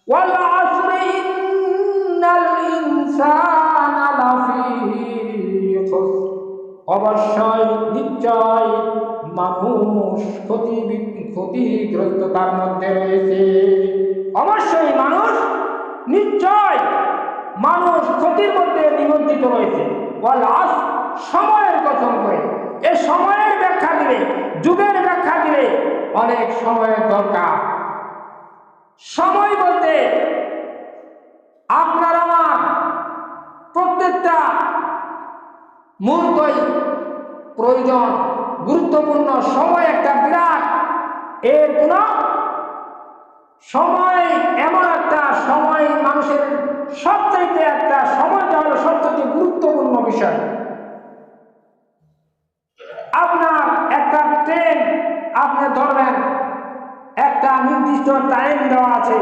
ওয়াল আসরি ইন্নাল ইনসানা লাফি খুসর, অবশ্যই নিশ্চয় মানুষ ক্ষতিগ্রস্ততার মধ্যে রয়েছে। অবশ্যই নিশ্চয় মানুষ ক্ষতির মধ্যে নিমজ্জিত রয়েছে। ওয়াল আসর, সময়ের কসম করে। এ সময়ের ব্যাখ্যা দিলে, যুগের ব্যাখ্যা দিলে অনেক সময়ের দরকার। সময় বলতে আপনার আমার প্রত্যেকটা মুহূর্তই প্রয়োজন, গুরুত্বপূর্ণ। সময় একটা বিরাট, এর কোন সময় এমন একটা সময়, মানুষের সবচাইতে একটা সময়টা হলো সবচেয়ে গুরুত্বপূর্ণ বিষয়। আপনার একটা ট্রেন আপনি ধরবেন, একটা নির্দিষ্ট টাইম দেওয়া আছে,